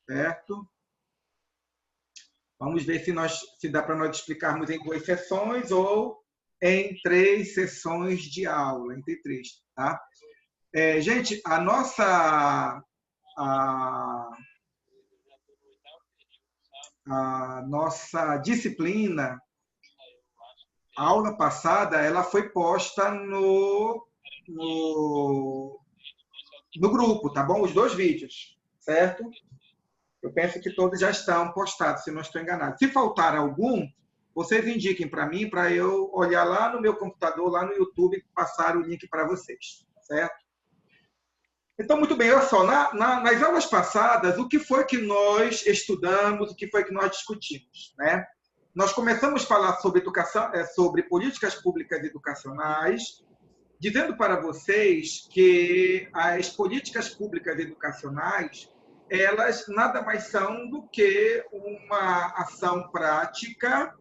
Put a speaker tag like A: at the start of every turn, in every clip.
A: certo? Vamos ver se dá para nós explicarmos em 2 sessões ou em 3 sessões de aula, entre 3, tá? Gente, a, a nossa disciplina, a aula passada, ela foi posta no grupo, tá bom? Os 2 vídeos, certo? Eu penso que todos já estão postados, se não estou enganado. Se faltar algum, vocês indiquem para mim, para eu olhar lá no meu computador, lá no YouTube, e passar o link para vocês, certo? Então, muito bem, olha só, nas aulas passadas, o que foi que nós estudamos, o que foi que nós discutimos, né? Nós começamos a falar sobre educação, sobre políticas públicas educacionais, dizendo para vocês que as políticas públicas educacionais, elas nada mais são do que uma ação prática,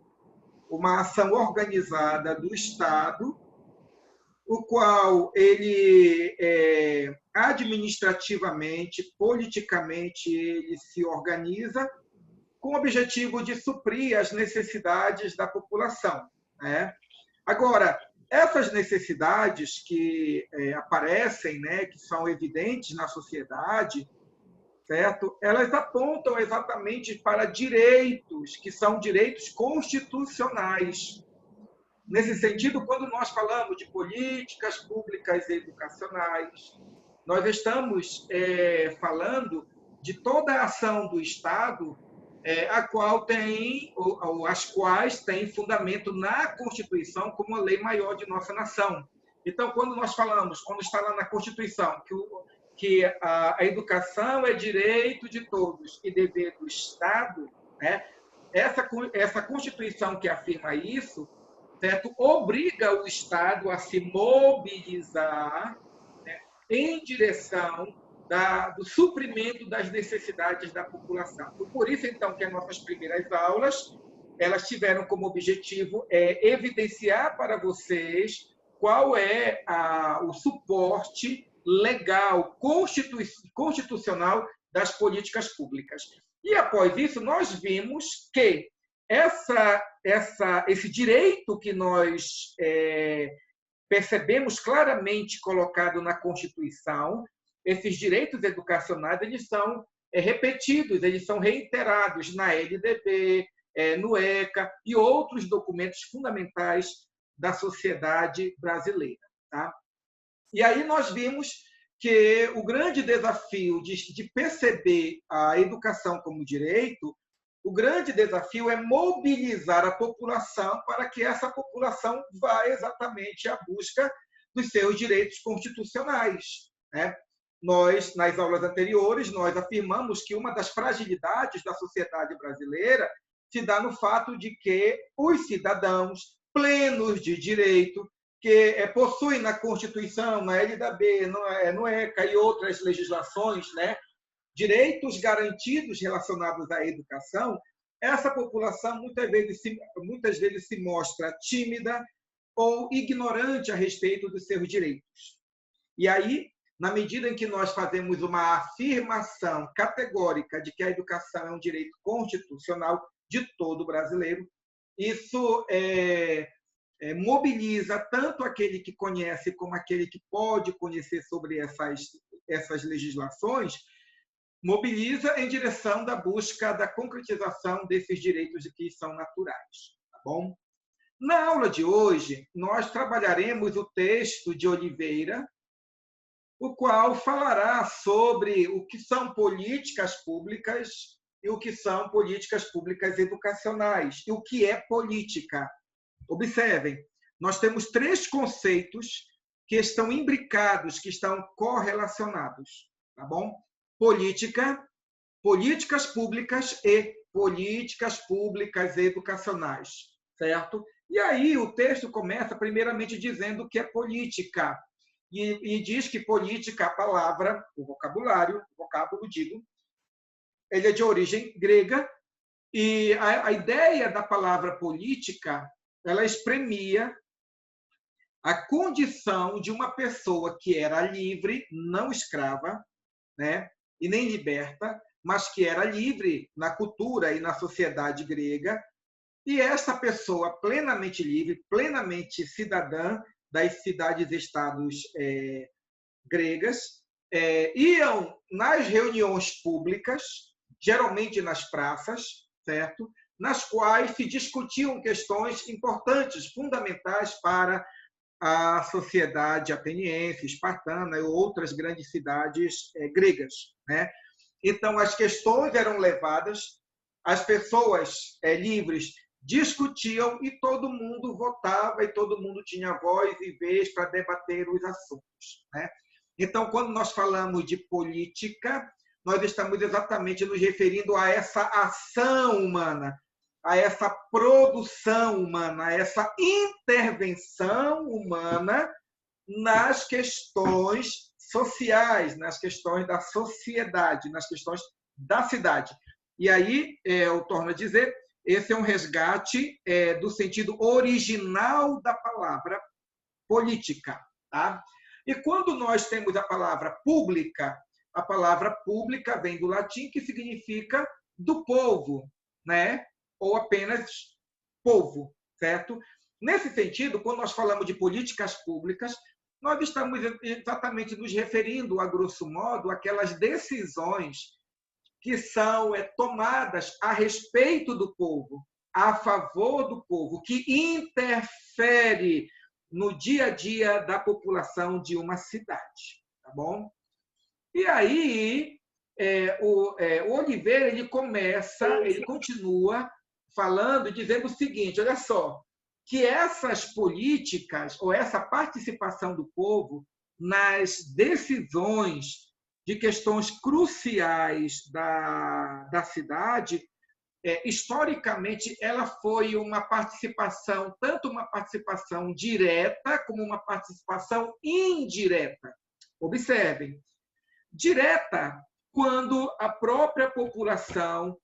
A: uma ação organizada do Estado, o qual ele administrativamente, politicamente, ele se organiza com o objetivo de suprir as necessidades da população, né? Agora, essas necessidades que aparecem, né, que são evidentes na sociedade, certo? Elas apontam exatamente para direitos que são direitos constitucionais. Nesse sentido, quando nós falamos de políticas públicas educacionais, nós estamos falando de toda a ação do Estado, a qual tem, ou as quais têm fundamento na Constituição como a lei maior de nossa nação. Então, quando nós falamos, quando está lá na Constituição, que a educação é direito de todos e dever do Estado, né? Essa Constituição que afirma isso, certo? Obriga o Estado a se mobilizar, né, em direção do suprimento das necessidades da população. Por isso, então, que as nossas primeiras aulas elas tiveram como objetivo evidenciar para vocês qual é o suporte legal, constitucional das políticas públicas. E, após isso, nós vimos que esse direito que nós percebemos claramente colocado na Constituição, esses direitos educacionais, eles são repetidos, eles são reiterados na LDB, no ECA e outros documentos fundamentais da sociedade brasileira, tá? E aí nós vimos que o grande desafio de perceber a educação como direito, o grande desafio é mobilizar a população para que essa população vá exatamente à busca dos seus direitos constitucionais, né? Nós, nas aulas anteriores, nós afirmamos que uma das fragilidades da sociedade brasileira se dá no fato de que os cidadãos plenos de direito, que possuem na Constituição, na LDB, no ECA e outras legislações, né, direitos garantidos relacionados à educação, essa população muitas vezes se mostra tímida ou ignorante a respeito dos seus direitos. E aí, na medida em que nós fazemos uma afirmação categórica de que a educação é um direito constitucional de todo brasileiro, isso mobiliza tanto aquele que conhece como aquele que pode conhecer sobre essas legislações, mobiliza em direção da busca da concretização desses direitos que são naturais, tá bom? Na aula de hoje, nós trabalharemos o texto de Oliveira, o qual falará sobre o que são políticas públicas e o que são políticas públicas educacionais, e o que é política. Observem, nós temos 3 conceitos que estão imbricados, que estão correlacionados, tá bom? Política, políticas públicas e políticas públicas educacionais, certo? E aí o texto começa primeiramente dizendo o que é política, e diz que política, a palavra, o vocábulo, digo, ele é de origem grega, e a ideia da palavra política, ela exprimia a condição de uma pessoa que era livre, não escrava, né, e nem liberta, mas que era livre na cultura e na sociedade grega. E essa pessoa plenamente livre, plenamente cidadã das cidades-estados gregas, iam nas reuniões públicas, geralmente nas praças, certo? Nas quais se discutiam questões importantes, fundamentais para a sociedade ateniense, espartana e outras grandes cidades gregas, né? Então, as questões eram levadas, as pessoas livres discutiam e todo mundo votava e todo mundo tinha voz e vez para debater os assuntos, né? Então, quando nós falamos de política, nós estamos exatamente nos referindo a essa ação humana, a essa produção humana, a essa intervenção humana nas questões sociais, nas questões da sociedade, nas questões da cidade. E aí, eu torno a dizer, esse é um resgate do sentido original da palavra política. Tá? E quando nós temos a palavra pública vem do latim, que significa do povo, né? Ou apenas povo, certo? Nesse sentido, quando nós falamos de políticas públicas, nós estamos exatamente nos referindo, a grosso modo, àquelas decisões que são tomadas a respeito do povo, a favor do povo, que interfere no dia a dia da população de uma cidade, tá bom? E aí, o Oliveira ele continua falando, dizendo o seguinte: olha só, que essas políticas ou essa participação do povo nas decisões de questões cruciais da cidade, historicamente, ela foi uma participação, tanto uma participação direta como uma participação indireta. Observem, direta, quando a própria população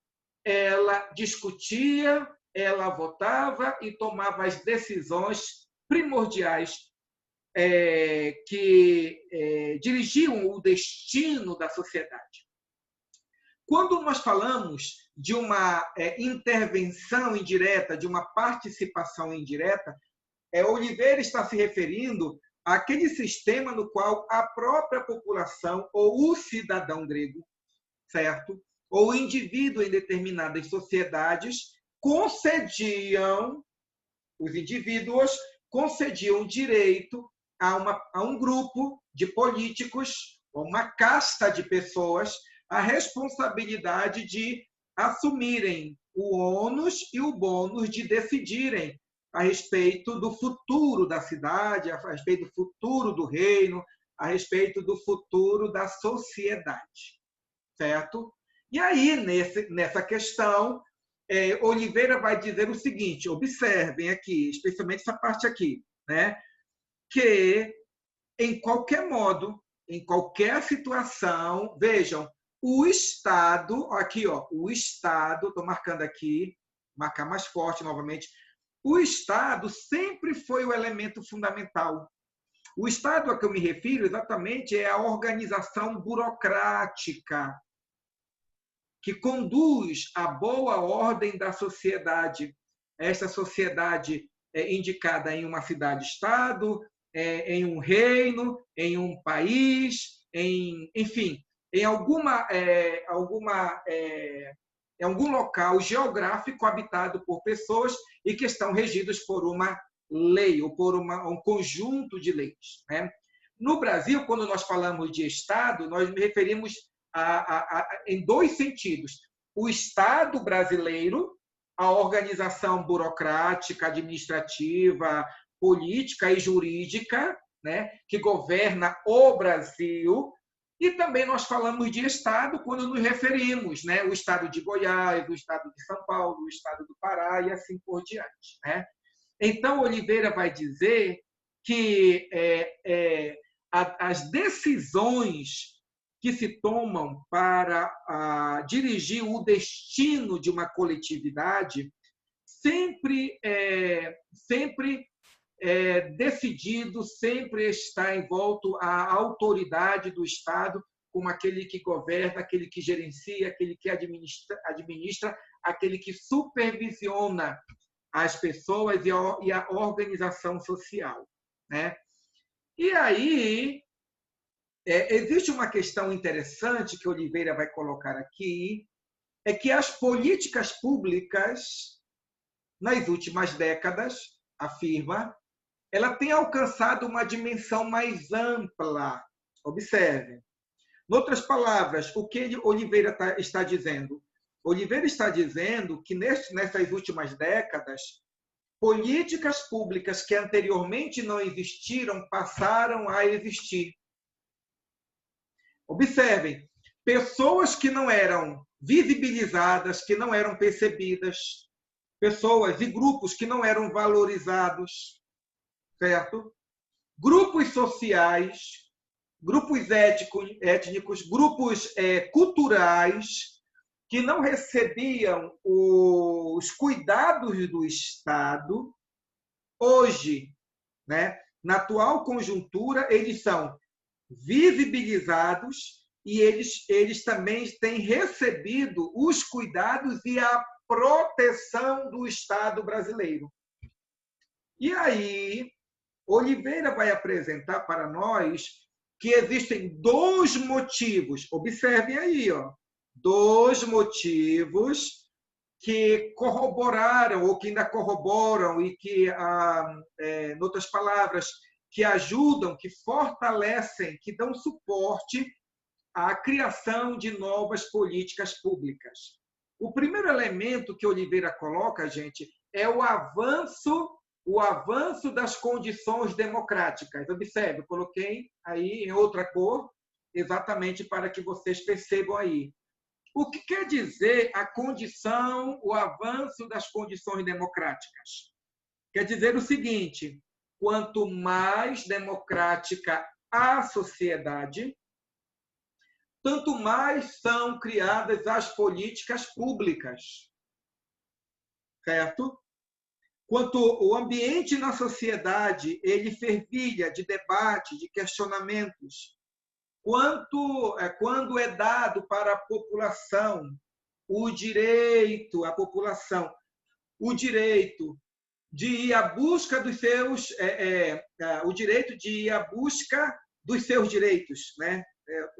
A: ela discutia, ela votava e tomava as decisões primordiais que dirigiam o destino da sociedade. Quando nós falamos de uma intervenção indireta, de uma participação indireta, Oliveira está se referindo àquele sistema no qual a própria população ou o cidadão grego, certo? Ou o indivíduo em determinadas sociedades os indivíduos concediam direito a um grupo de políticos, ou uma casta de pessoas, a responsabilidade de assumirem o ônus e o bônus de decidirem a respeito do futuro da cidade, a respeito do futuro do reino, a respeito do futuro da sociedade, certo? E aí, nessa questão, Oliveira vai dizer o seguinte, observem aqui, especialmente essa parte aqui, né? Que, em qualquer modo, em qualquer situação, vejam, o Estado, aqui, ó, o Estado, estou marcando aqui, marcar mais forte novamente, o Estado sempre foi o elemento fundamental. O Estado a que eu me refiro exatamente é a organização burocrática que conduz à boa ordem da sociedade. Esta sociedade é indicada em uma cidade-estado, em um reino, em um país, enfim, em algum local geográfico habitado por pessoas e que estão regidos por uma lei ou por um conjunto de leis, né? No Brasil, quando nós falamos de Estado, nós nos referimos em dois sentidos. O Estado brasileiro, a organização burocrática, administrativa, política e jurídica, né, que governa o Brasil, e também nós falamos de Estado quando nos referimos, né, o Estado de Goiás, o Estado de São Paulo, o Estado do Pará e assim por diante, né? Então, Oliveira vai dizer que as decisões que se tomam para dirigir o destino de uma coletividade sempre decidido, sempre está envolto à autoridade do Estado como aquele que governa, aquele que gerencia, aquele que administra, aquele que supervisiona as pessoas e a organização social, né? E aí, existe uma questão interessante que Oliveira vai colocar aqui, é que as políticas públicas, nas últimas décadas, afirma, ela tem alcançado uma dimensão mais ampla. Observe. Em outras palavras, o que Oliveira está dizendo? Oliveira está dizendo que nessas últimas décadas, políticas públicas que anteriormente não existiram passaram a existir. Observem, pessoas que não eram visibilizadas, que não eram percebidas, pessoas e grupos que não eram valorizados, certo? Grupos sociais, grupos étnicos, grupos culturais que não recebiam os cuidados do Estado, hoje, né, na atual conjuntura, eles são visibilizados e eles também têm recebido os cuidados e a proteção do Estado brasileiro. E aí, Oliveira vai apresentar para nós que existem dois motivos, observem aí, ó, dois motivos que corroboraram, ou que ainda corroboram, e que, em outras palavras, que ajudam, que fortalecem, que dão suporte à criação de novas políticas públicas. O primeiro elemento que Oliveira coloca, gente, é o avanço das condições democráticas. Observe, eu coloquei aí em outra cor, exatamente para que vocês percebam aí. O que quer dizer o avanço das condições democráticas? Quer dizer o seguinte: quanto mais democrática a sociedade, tanto mais são criadas as políticas públicas, certo? Quanto o ambiente na sociedade ele fervilha de debate, de questionamentos, quando é dado para a população o direito de ir à busca dos seus direitos, né?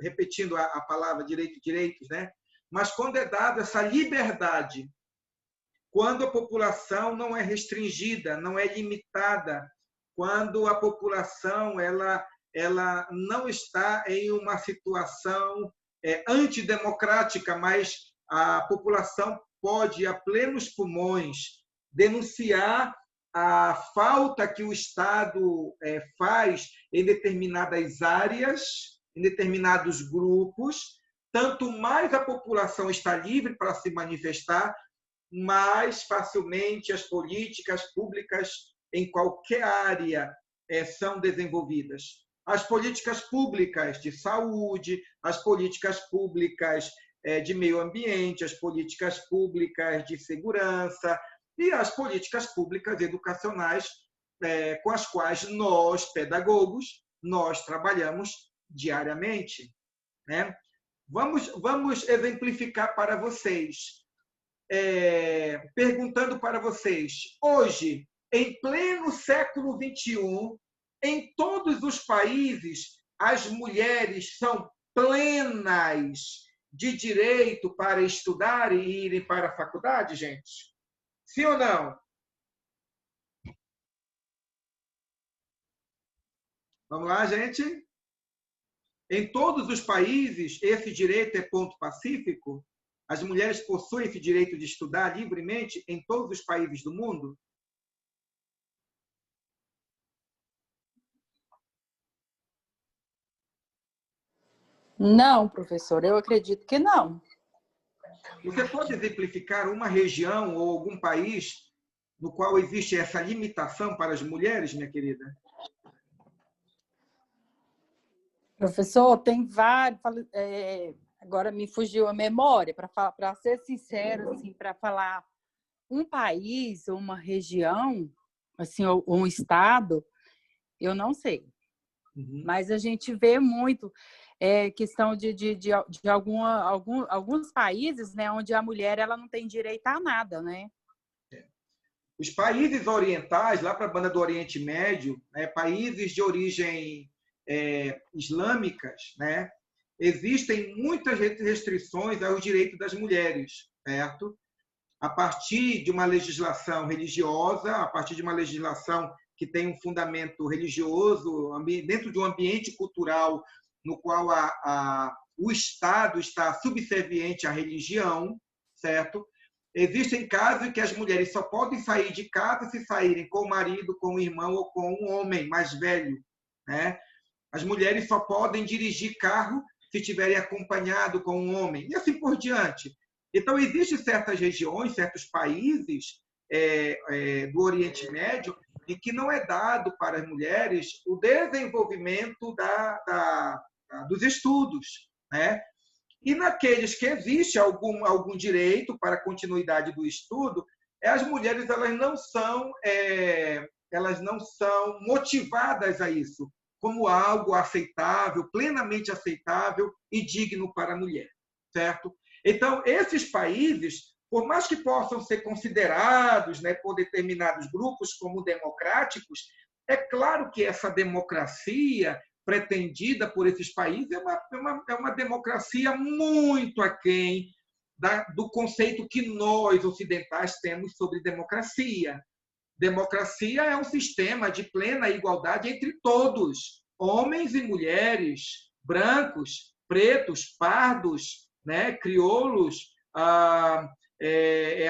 A: Repetindo a palavra direitos, né? Mas quando é dada essa liberdade, quando a população não é restringida, não é limitada, quando a população ela não está em uma situação antidemocrática, mas a população pode, a plenos pulmões, denunciar a falta que o Estado faz em determinadas áreas, em determinados grupos, tanto mais a população está livre para se manifestar, mais facilmente as políticas públicas em qualquer área são desenvolvidas. As políticas públicas de saúde, as políticas públicas de meio ambiente, as políticas públicas de segurança e as políticas públicas educacionais com as quais nós, pedagogos, nós trabalhamos diariamente, né? Vamos exemplificar para vocês. Perguntando para vocês, hoje, em pleno século XXI, em todos os países, as mulheres são plenas de direito para estudar e irem para a faculdade, gente? Sim ou não? Vamos lá, gente? Em todos os países, esse direito é ponto pacífico? As mulheres possuem esse direito de estudar livremente em todos os países do mundo?
B: Não, professor, eu acredito que não.
A: Você pode exemplificar uma região ou algum país no qual existe essa limitação para as mulheres, minha querida?
B: Professor, tem vários. Agora me fugiu a memória, para ser sincero, assim, para falar um país, uma região, assim, ou um estado, eu não sei. Uhum. Mas a gente vê muito. questão de alguns países, né, onde a mulher ela não tem direito a nada, né?
A: Os países orientais, lá para a banda do Oriente Médio, né, países de origem islâmicas, né, existem muitas restrições aos direitos das mulheres, certo? A partir de uma legislação religiosa, a partir de uma legislação que tem um fundamento religioso, dentro de um ambiente cultural no qual o Estado está subserviente à religião, certo? Existem casos em que as mulheres só podem sair de casa se saírem com o marido, com o irmão ou com um homem mais velho, né? As mulheres só podem dirigir carro se estiverem acompanhado com um homem, e assim por diante. Então, existem certas regiões, certos países do Oriente Médio em que não é dado para as mulheres o desenvolvimento dos estudos, né? E naqueles que existe algum direito para a continuidade do estudo, as mulheres elas não são motivadas a isso como algo aceitável, plenamente aceitável e digno para a mulher, certo? Então, esses países, por mais que possam ser considerados, né, por determinados grupos como democráticos, é claro que essa democracia pretendida por esses países é uma democracia muito aquém do conceito que nós, ocidentais, temos sobre democracia. Democracia é um sistema de plena igualdade entre todos, homens e mulheres, brancos, pretos, pardos, né, crioulos,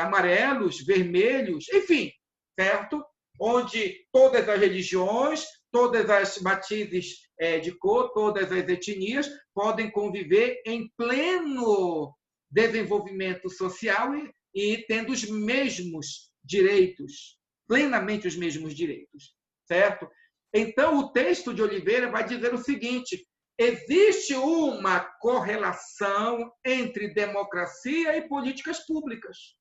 A: amarelos, vermelhos, enfim, certo? Onde todas as religiões, todas as matizes de cor, todas as etnias podem conviver em pleno desenvolvimento social e tendo os mesmos direitos, plenamente os mesmos direitos, certo? Então, o texto de Oliveira vai dizer o seguinte: existe uma correlação entre democracia e políticas públicas.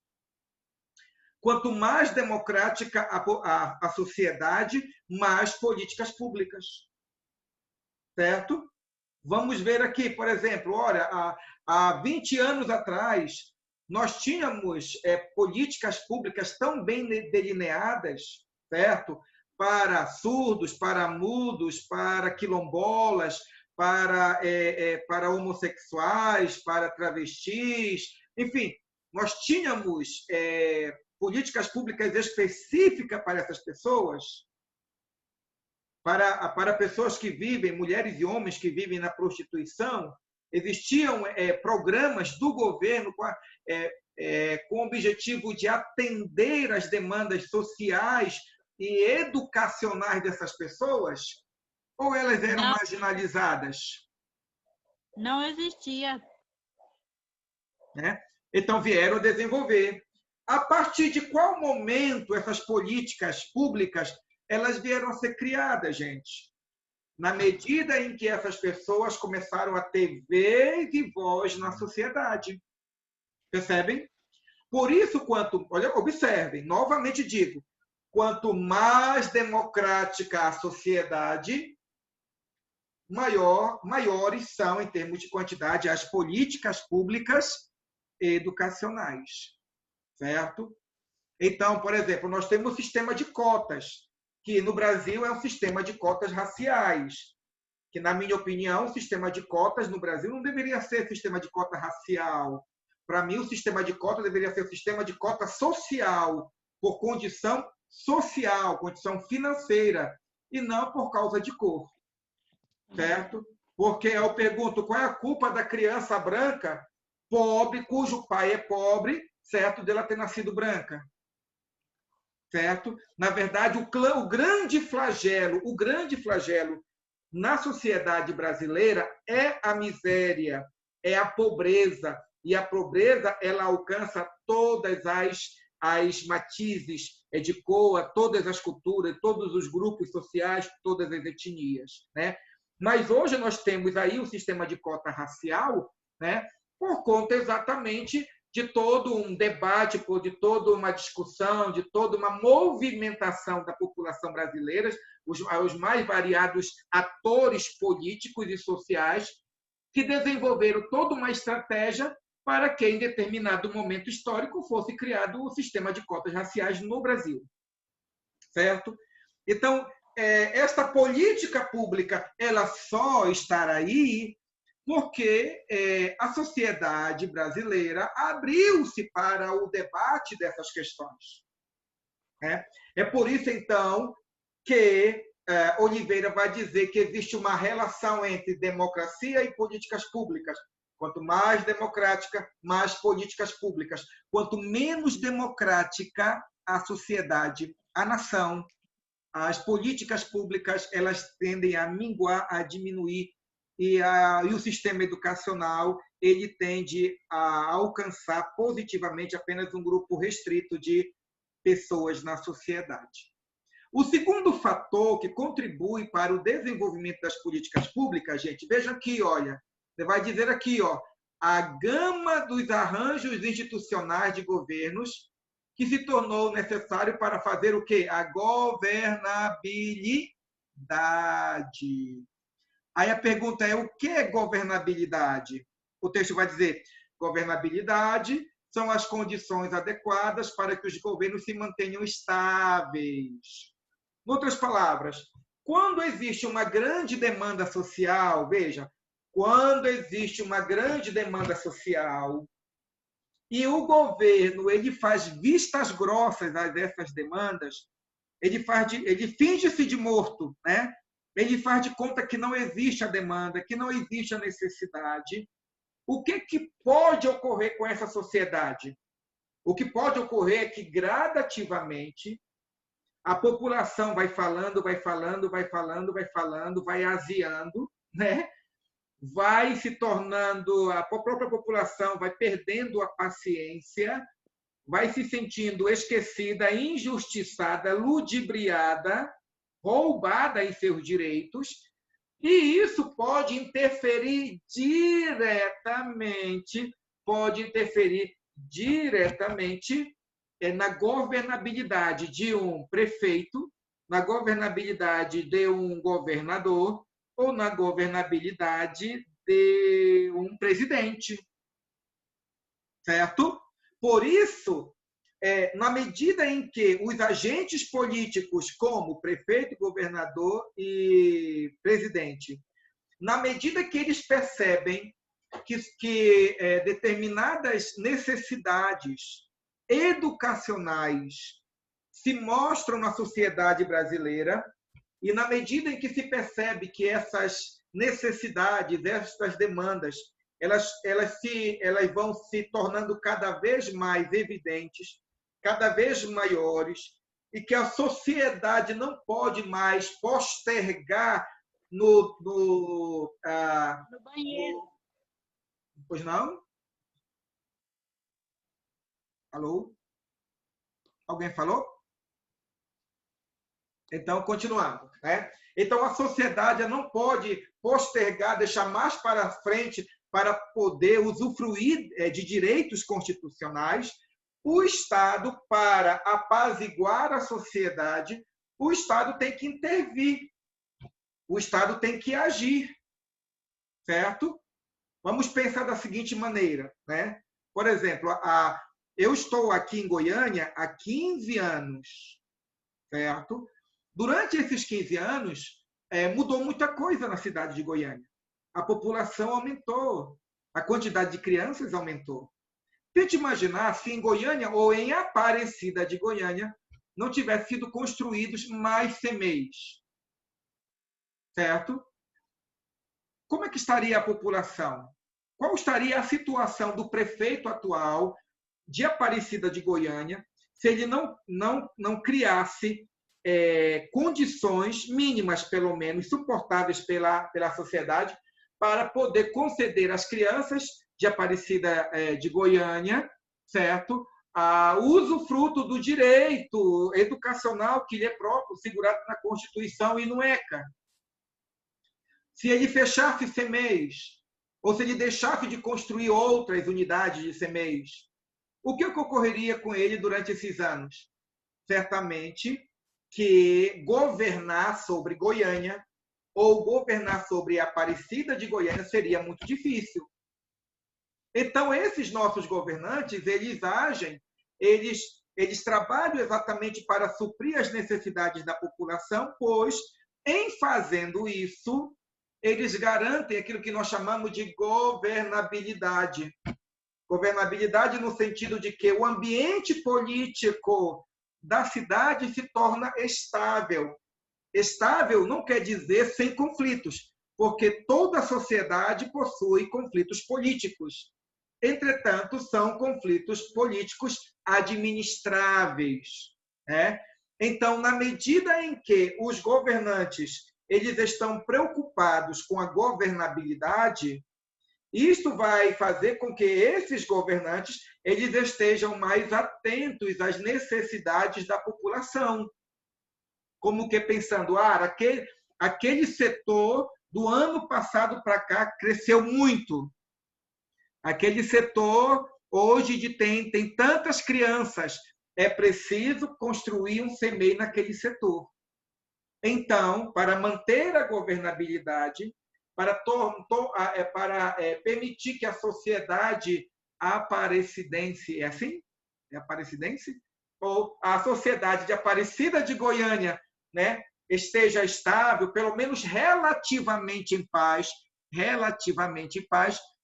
A: Quanto mais democrática a sociedade, mais políticas públicas, certo? Vamos ver aqui, por exemplo, olha, há 20 anos atrás, nós tínhamos políticas públicas tão bem delineadas, certo? Para surdos, para mudos, para quilombolas, para homossexuais, para travestis, enfim, nós tínhamos políticas públicas específicas para essas pessoas, para pessoas que vivem, mulheres e homens que vivem na prostituição. Existiam programas do governo com o objetivo de atender às demandas sociais e educacionais dessas pessoas? Ou elas eram marginalizadas?
C: Não existia.
A: Né? Então, vieram desenvolver. A partir de qual momento essas políticas públicas elas vieram a ser criadas, gente? Na medida em que essas pessoas começaram a ter vez e voz na sociedade. Percebem? Por isso, olha, observem, novamente digo, quanto mais democrática a sociedade, maiores são, em termos de quantidade, as políticas públicas educacionais. Certo? Então, por exemplo, nós temos um sistema de cotas, que no Brasil é um sistema de cotas raciais, que, na minha opinião, o sistema de cotas no Brasil não deveria ser sistema de cota racial. Para mim, o sistema de cota deveria ser o sistema de cota social, por condição social, condição financeira, e não por causa de cor. Certo? Porque eu pergunto, qual é a culpa da criança branca, pobre, cujo pai é pobre, certo, dela ter nascido branca? Certo? Na verdade, o grande flagelo na sociedade brasileira é a miséria, é a pobreza. E a pobreza, ela alcança todas as matizes de cor, todas as culturas, todos os grupos sociais, todas as etnias, né? Mas hoje nós temos aí o sistema de cota racial, né, por conta exatamente de todo um debate, de toda uma discussão, de toda uma movimentação da população brasileira, os mais variados atores políticos e sociais que desenvolveram toda uma estratégia para que, em determinado momento histórico, fosse criado o sistema de cotas raciais no Brasil. Certo? Então, esta política pública ela só estará aí porque a sociedade brasileira abriu-se para o debate dessas questões. É por isso, então, que Oliveira vai dizer que existe uma relação entre democracia e políticas públicas. Quanto mais democrática, mais políticas públicas. Quanto menos democrática a sociedade, a nação, as políticas públicas elas tendem a minguar, a diminuir, e o sistema educacional ele tende a alcançar positivamente apenas um grupo restrito de pessoas na sociedade. O segundo fator que contribui para o desenvolvimento das políticas públicas, gente, veja aqui, olha, você vai dizer aqui, a gama dos arranjos institucionais de governos que se tornou necessário para fazer o quê? A governabilidade. Aí a pergunta é, o que é governabilidade? O texto vai dizer, governabilidade são as condições adequadas para que os governos se mantenham estáveis. Em outras palavras, quando existe uma grande demanda social, veja, quando existe uma grande demanda social e o governo ele faz vistas grossas a essas demandas, ele finge-se de morto, né? Ele faz de conta que não existe a demanda, que não existe a necessidade. O que pode ocorrer com essa sociedade? O que pode ocorrer é que, gradativamente, a população vai falando, vai aziando, né? Vai se tornando, a própria população vai perdendo a paciência, vai se sentindo esquecida, injustiçada, ludibriada, roubada em seus direitos, e isso pode interferir diretamente na governabilidade de um prefeito, na governabilidade de um governador ou na governabilidade de um presidente. Certo? Por isso, na medida em que os agentes políticos, como prefeito, governador e presidente, na medida que eles percebem que determinadas necessidades educacionais se mostram na sociedade brasileira, e na medida em que se percebe que essas necessidades, essas demandas, elas vão se tornando cada vez mais evidentes, cada vez maiores, e que a sociedade não pode mais postergar
C: No banheiro.
A: Pois não? Alô? Alguém falou? Então, continuando. Né? Então, a sociedade não pode postergar, deixar mais para frente para poder usufruir de direitos constitucionais. O Estado, para apaziguar a sociedade, o Estado tem que intervir. O Estado tem que agir. Certo? Vamos pensar da seguinte maneira. Né? Por exemplo, eu estou aqui em Goiânia há 15 anos. Certo? Durante esses 15 anos, mudou muita coisa na cidade de Goiânia. A população aumentou, a quantidade de crianças aumentou. Tente imaginar se em Goiânia ou em Aparecida de Goiânia não tivessem sido construídos mais CMEs. Certo? Como é que estaria a população? Qual estaria a situação do prefeito atual de Aparecida de Goiânia se ele não criasse condições mínimas, pelo menos, suportáveis pela sociedade, para poder conceder às crianças de Aparecida de Goiânia, certo? O usufruto do direito educacional que lhe é próprio, segurado na Constituição e no ECA. Se ele fechasse CMEs, ou se ele deixasse de construir outras unidades de CMEs, o que ocorreria com ele durante esses anos? Certamente que governar sobre Goiânia ou governar sobre Aparecida de Goiânia seria muito difícil. Então, esses nossos governantes, eles agem, eles trabalham exatamente para suprir as necessidades da população, pois, em fazendo isso, eles garantem aquilo que nós chamamos de governabilidade. Governabilidade no sentido de que o ambiente político da cidade se torna estável. Estável não quer dizer sem conflitos, porque toda sociedade possui conflitos políticos. Entretanto, são conflitos políticos administráveis, né? Então, na medida em que os governantes eles estão preocupados com a governabilidade, isto vai fazer com que esses governantes eles estejam mais atentos às necessidades da população. Como que pensando, aquele setor do ano passado para cá cresceu muito. Aquele setor hoje tem tantas crianças, é preciso construir um CMEI naquele setor. Então, para manter a governabilidade, para permitir que a sociedade aparecidense, é assim? É aparecidense? Ou a sociedade de Aparecida de Goiânia, né, esteja estável, pelo menos relativamente em paz,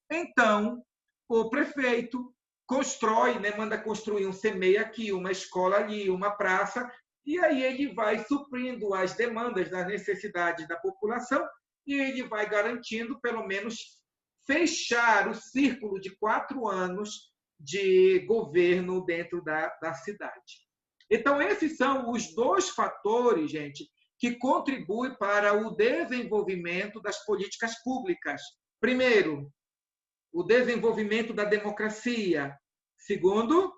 A: então o prefeito constrói, né, manda construir um CMEI aqui, uma escola ali, uma praça, e aí ele vai suprindo as demandas, das necessidades da população, e ele vai garantindo, pelo menos, fechar o círculo de 4 anos de governo dentro da cidade. Então, esses são os 2 fatores, gente, que contribuem para o desenvolvimento das políticas públicas. Primeiro, o desenvolvimento da democracia. Segundo,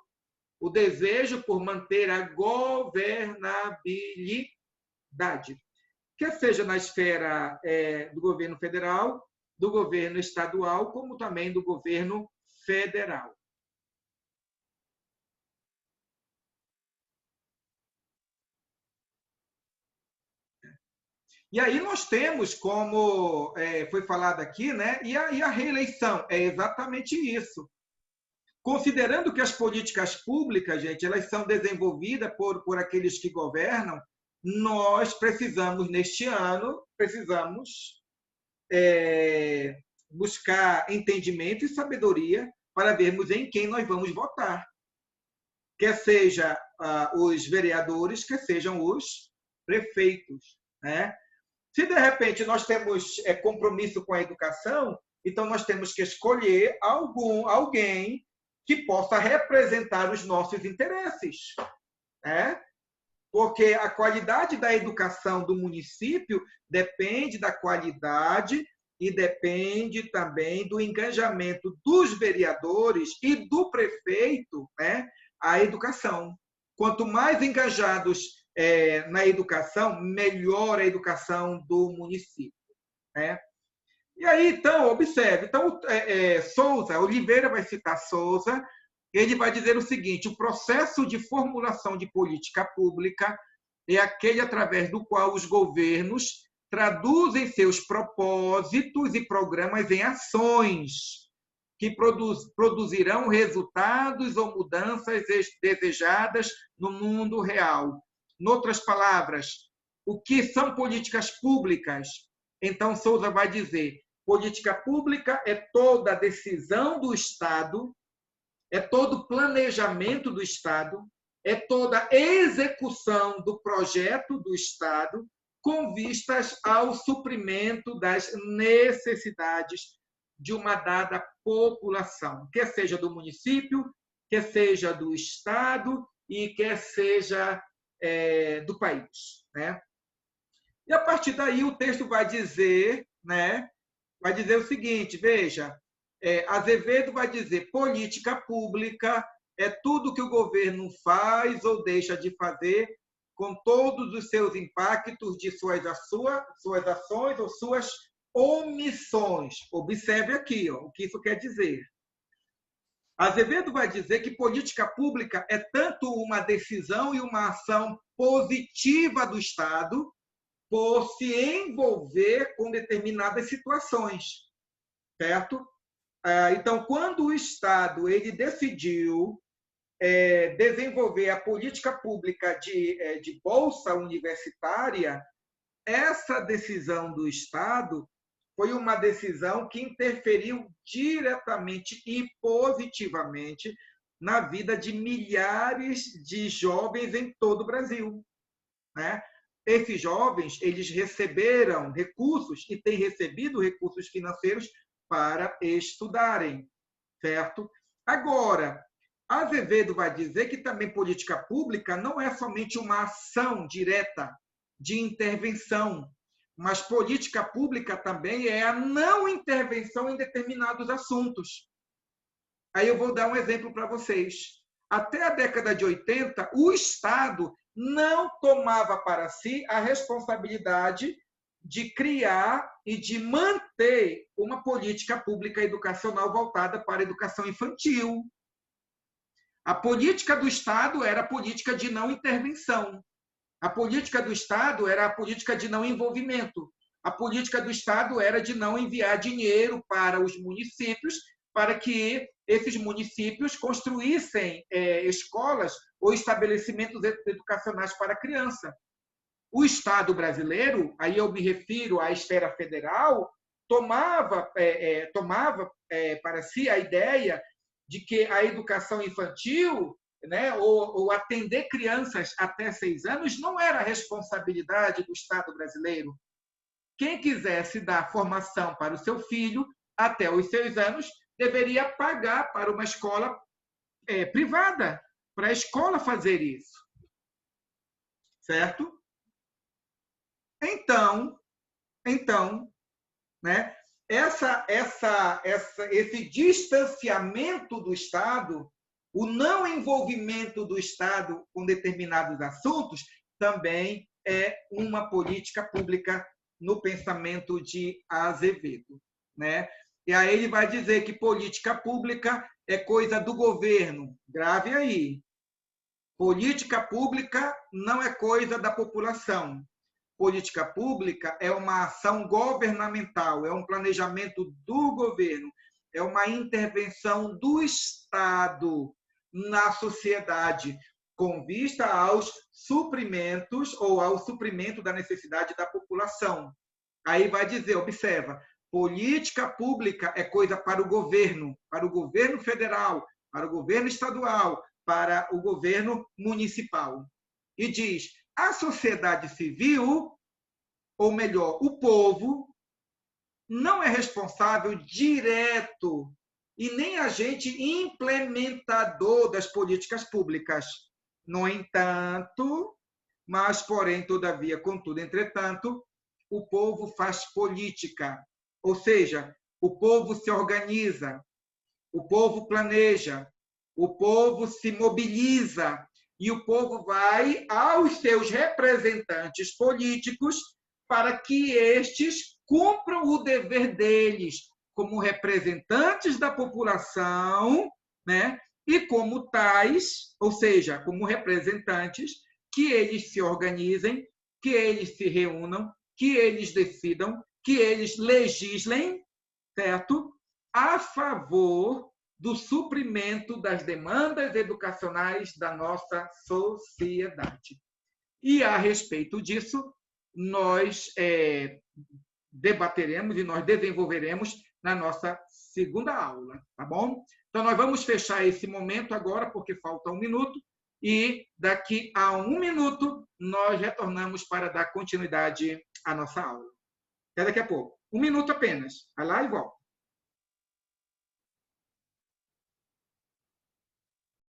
A: o desejo por manter a governabilidade, quer seja na esfera do governo federal, do governo estadual, como também do governo federal. E aí nós temos, como foi falado aqui, né? E a reeleição é exatamente isso. Considerando que as políticas públicas, gente, elas são desenvolvidas por aqueles que governam, nós precisamos, neste ano, buscar entendimento e sabedoria para vermos em quem nós vamos votar. Quer seja os vereadores, quer sejam os prefeitos, né? Se, de repente, nós temos compromisso com a educação, então nós temos que escolher alguém que possa representar os nossos interesses, né? Porque a qualidade da educação do município depende da qualidade e depende também do engajamento dos vereadores e do prefeito, né, à educação. Quanto mais engajados na educação, melhor a educação do município, né? E aí, então, observe. Então, Oliveira vai citar Souza, ele vai dizer o seguinte: o processo de formulação de política pública é aquele através do qual os governos traduzem seus propósitos e programas em ações que produzirão resultados ou mudanças desejadas no mundo real. Em outras palavras, o que são políticas públicas? Então, Souza vai dizer: política pública é toda a decisão do Estado, é todo o planejamento do Estado, é toda a execução do projeto do Estado com vistas ao suprimento das necessidades de uma dada população, quer seja do município, quer seja do Estado e quer seja do país, né? E a partir daí o texto vai dizer, né? Vai dizer o seguinte, veja, Azevedo vai dizer: política pública é tudo que o governo faz ou deixa de fazer, com todos os seus impactos de suas ações ou suas omissões. Observe aqui, o que isso quer dizer. Azevedo vai dizer que política pública é tanto uma decisão e uma ação positiva do Estado, por se envolver com determinadas situações, certo? Então, quando o Estado ele decidiu desenvolver a política pública de bolsa universitária, essa decisão do Estado foi uma decisão que interferiu diretamente e positivamente na vida de milhares de jovens em todo o Brasil, né? Esses jovens, eles receberam recursos e têm recebido recursos financeiros para estudarem, certo? Agora, Azevedo vai dizer que também política pública não é somente uma ação direta de intervenção, mas política pública também é a não intervenção em determinados assuntos. Aí eu vou dar um exemplo para vocês. Até a década de 80, o Estado não tomava para si a responsabilidade de criar e de manter uma política pública educacional voltada para a educação infantil. A política do Estado era a política de não intervenção. A política do Estado era a política de não envolvimento. A política do Estado era de não enviar dinheiro para os municípios para que esses municípios construíssem escolas ou estabelecimentos educacionais para a criança. O Estado brasileiro, aí eu me refiro à esfera federal, tomava para si a ideia de que a educação infantil, né, ou atender crianças até 6 anos, não era responsabilidade do Estado brasileiro. Quem quisesse dar formação para o seu filho até os 6 anos, deveria pagar para uma escola privada, para a escola fazer isso. Certo? Então, né, esse distanciamento do Estado, o não envolvimento do Estado com determinados assuntos, também é uma política pública no pensamento de Azevedo, né? E aí ele vai dizer que política pública é coisa do governo. Grave aí. Política pública não é coisa da população. Política pública é uma ação governamental, é um planejamento do governo, é uma intervenção do Estado na sociedade, com vista aos suprimentos ou ao suprimento da necessidade da população. Aí vai dizer, observa, política pública é coisa para o governo federal, para o governo estadual, para o governo municipal. E diz, a sociedade civil, ou melhor, o povo, não é responsável direto e nem agente implementador das políticas públicas. No entanto, mas, porém, todavia, contudo, entretanto, o povo faz política. Ou seja, o povo se organiza, o povo planeja, o povo se mobiliza e o povo vai aos seus representantes políticos para que estes cumpram o dever deles como representantes da população, né? E como tais, ou seja, como representantes, que eles se organizem, que eles se reúnam, que eles decidam, que eles legislem, certo? A favor do suprimento das demandas educacionais da nossa sociedade. E, a respeito disso, nós debateremos e nós desenvolveremos na nossa segunda aula, tá bom? Então, nós vamos fechar esse momento agora, porque falta 1 minuto, e daqui a 1 minuto nós retornamos para dar continuidade à nossa aula. Até daqui a pouco. 1 minuto apenas. Vai lá e volta.